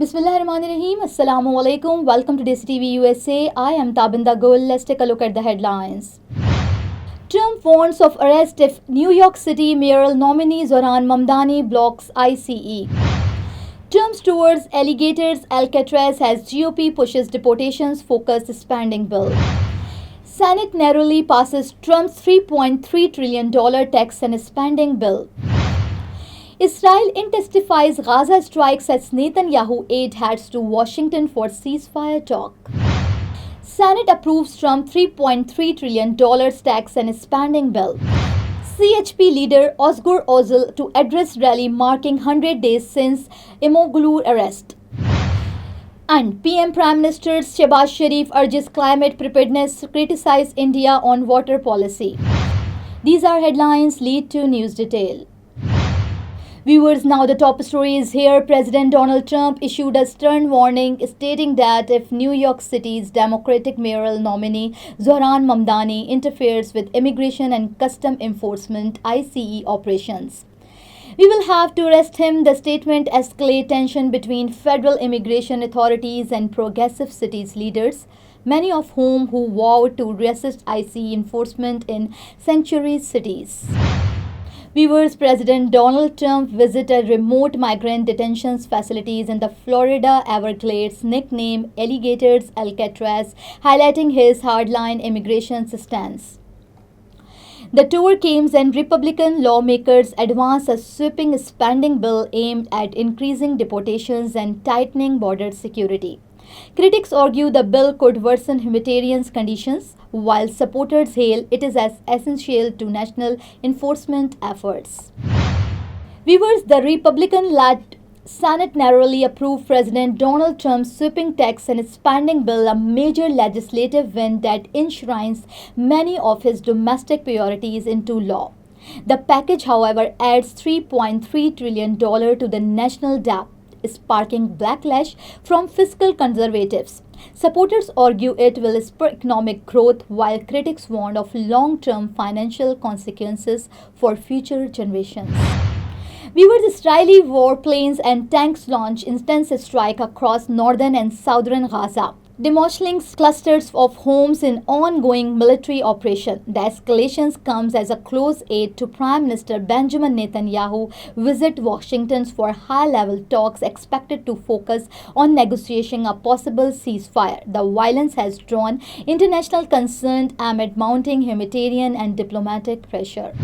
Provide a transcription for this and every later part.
Bismillahirrahmanirrahim. Assalamu alaikum. Welcome to DESI TV USA. I am Tabinda Gul. Let's take a look at the headlines. Trump warns of arrest if New York City Mayoral Nominee Zohran Mamdani blocks ICE. Trump's towards alligators Alcatraz as GOP pushes deportations-focused spending bill. Senate narrowly passes Trump's $3.3 trillion tax and spending bill. Israel intensifies Gaza strikes as Netanyahu aide heads to Washington for ceasefire talk. Senate approves Trump $3.3 trillion tax and spending bill. CHP leader Ozgur Ozil to address rally marking 100 days since Imamoglu arrest. And PM Prime Minister Shehbaz Sharif urges climate preparedness to criticize India on water policy. These are headlines. Lead to news detail. Viewers, now the top story is here. President Donald Trump issued a stern warning stating that if New York City's Democratic mayoral nominee Zohran Mamdani interferes with immigration and custom enforcement ICE operations, we will have to arrest him. The statement escalates tension between federal immigration authorities and progressive cities leaders, many of whom vowed to resist ICE enforcement in sanctuary cities. Viewers, President Donald Trump visited remote migrant detention facilities in the Florida Everglades, nicknamed Alligators Alcatraz, highlighting his hardline immigration stance. The tour came as Republican lawmakers advanced a sweeping spending bill aimed at increasing deportations and tightening border security. Critics argue the bill could worsen humanitarian conditions, while supporters hail it is as essential to national enforcement efforts. Viewers, the Republican-led Senate narrowly approved President Donald Trump's sweeping tax and spending bill, a major legislative win that enshrines many of his domestic priorities into law. The package, however, adds $3.3 trillion to the national debt, sparking backlash from fiscal conservatives. Supporters argue it will spur economic growth, while critics warn of long-term financial consequences for future generations. Viewers, Israeli warplanes and tanks launch intense strike across northern and southern Gaza, demolishing clusters of homes in ongoing military operation. The escalations comes as a close aid to Prime Minister Benjamin Netanyahu visit Washington for high-level talks expected to focus on negotiating a possible ceasefire. The violence has drawn international concern amid mounting humanitarian and diplomatic pressure.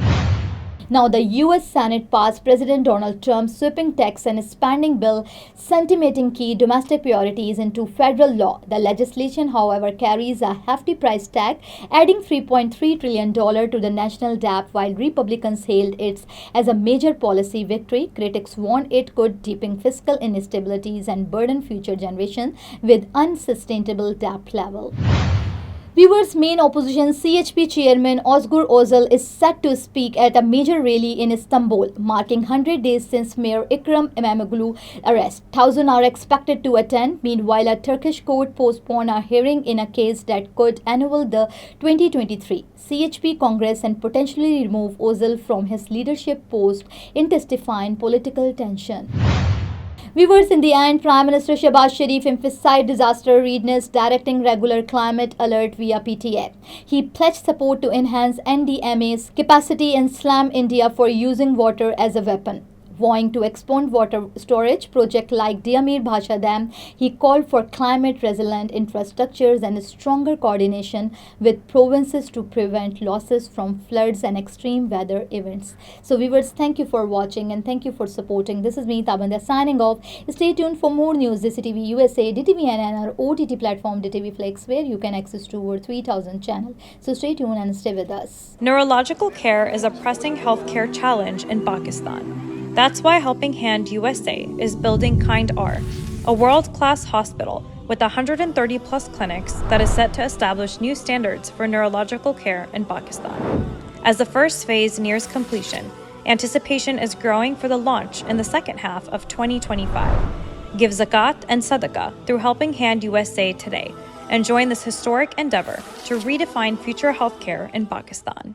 Now, the U.S. Senate passed President Donald Trump's sweeping tax and spending bill, cementing key domestic priorities into federal law. The legislation, however, carries a hefty price tag, adding $3.3 trillion to the national debt. While Republicans hailed it as a major policy victory, critics warn it could deepen fiscal instabilities and burden future generations with unsustainable debt level. Viewers, main opposition CHP chairman Ozgur Ozil is set to speak at a major rally in Istanbul, marking 100 days since Mayor Ekrem İmamoğlu arrest. Thousands are expected to attend. Meanwhile, a Turkish court postponed a hearing in a case that could annul the 2023 CHP Congress and potentially remove Ozil from his leadership post, intensifying political tension. Viewers, in the end, Prime Minister Shehbaz Sharif emphasized disaster readiness, directing regular climate alert via PTA. He pledged support to enhance NDMA's capacity and slam India for using water as a weapon. Vowing to expand water storage project like Diamir Bhasha Dam, he called for climate-resilient infrastructures and stronger coordination with provinces to prevent losses from floods and extreme weather events. So viewers, thank you for watching and thank you for supporting. This is me, Tabinda, signing off. Stay tuned for more news. DESI TV USA, DTV and our OTT platform DTV Flex, where you can access to over 3,000 channels. So stay tuned and stay with us. Neurological care is a pressing healthcare challenge in Pakistan. That's why Helping Hand USA is building Kind R, a world-class hospital with 130-plus clinics that is set to establish new standards for neurological care in Pakistan. As the first phase nears completion, anticipation is growing for the launch in the second half of 2025. Give zakat and sadaqah through Helping Hand USA today and join this historic endeavor to redefine future healthcare in Pakistan.